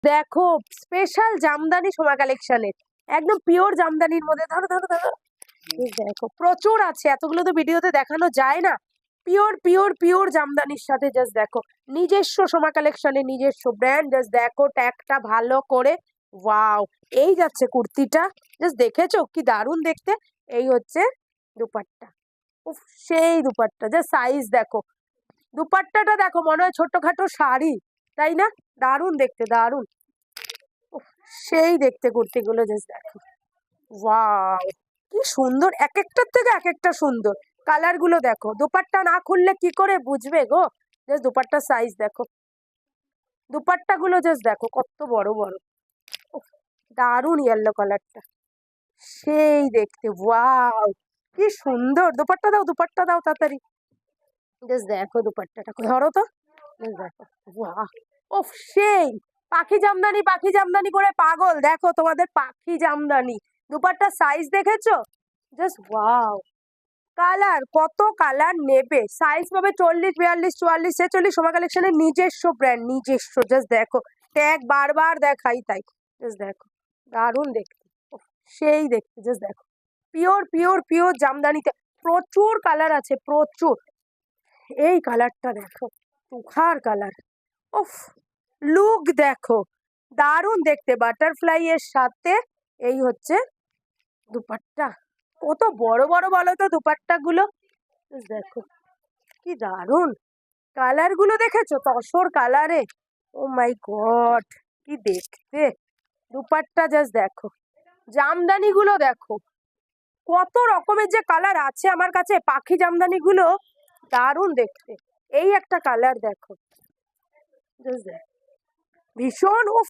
দেখো স্পেশাল জামদানি সোমা কালেকশনের, একদম পিওর জামদানির মধ্যে। ধরো ধরো ধরো, এই দেখো প্রচুর আছে, এতগুলো তো ভিডিওতে দেখানো যায় না। পিওর পিওর পিওর জামদানির সাথে জাস্ট দেখো নিজস্ব সোমা কালেকশনের নিজস্ব ব্র্যান্ড। জাস্ট দেখো ট্যাগটা ভালো করে, ওয়াও। এই যাচ্ছে কুর্তিটা, জাস্ট দেখেছো কি দারুণ দেখতে। এই হচ্ছে দুপাট্টা, উফ সেই দুপাট্টা, জাস্ট সাইজ দেখো, দুপাট্টাটা দেখো মনে হয় ছোট্টখাটো শাড়ি, তাই না? দারুণ দেখতে, দারুণ, উফ, সেই দেখতে কুর্তিগুলো জাস্ট দেখো, ওয়াও কি সুন্দর, এক একটার থেকে এক একটা সুন্দর। কালার গুলো দেখো, দুপাট্টা না খুললে কি করে বুঝবে গো। জাস্ট দুপাট্টার সাইজ দেখো, দুপাট্টা গুলো জাস্ট দেখো কত বড় বড়, উফ, দারুণ ইয়েলো কালারটা, সেই দেখতে, ওয়াও কি সুন্দর। দুপাট্টা দাও, দুপাট্টা দাও তাড়াতাড়ি। জাস্ট দেখো দুপাট্টাটা ধরো তো, জাস্ট দেখো, ওয়াও, ওফ সেই পাখি জামদানি, পাখি জামদানি করে পাগল। দেখো তোমাদের পাখি জামদানি, দুপাট্টার সাইজ দেখেছো, জাস্ট ওয়াও। কালার কত কালার নেবে, সাইজ পাবে 40, 42, 44, 46। সোমা কালেকশনের নিজস্ব ব্র্যান্ড, নিজস্ব। জাস্ট দেখো ট্যাগ বারবার দেখাই তাই, জাস্ট দেখো দারুণ দেখতে, উফ, সেই দেখতে। জাস্ট দেখো পিওর পিওর পিওর জামদানিতে প্রচুর কালার আছে, প্রচুর। এই কালারটা দেখো, তুখার কালার, উফ লুক দেখো দারুণ দেখতে, বাটারফ্লাই এর সাথে। এই হচ্ছে দুপাট্টা, কত বড় বড় বলো তো দুপাট্টা গুলো, দেখো কি দারুণ। কালার গুলো দেখেছো তসর কালারে, ও মাই গড কি দেখতে। দুপাট্টা জাস্ট দেখো, জামদানি গুলো দেখো কত রকমের যে কালার আছে আমার কাছে, পাখি জামদানি গুলো দারুণ দেখতে। এই একটা কালার দেখো, জাস্ট দেখো ভীষণ, উফ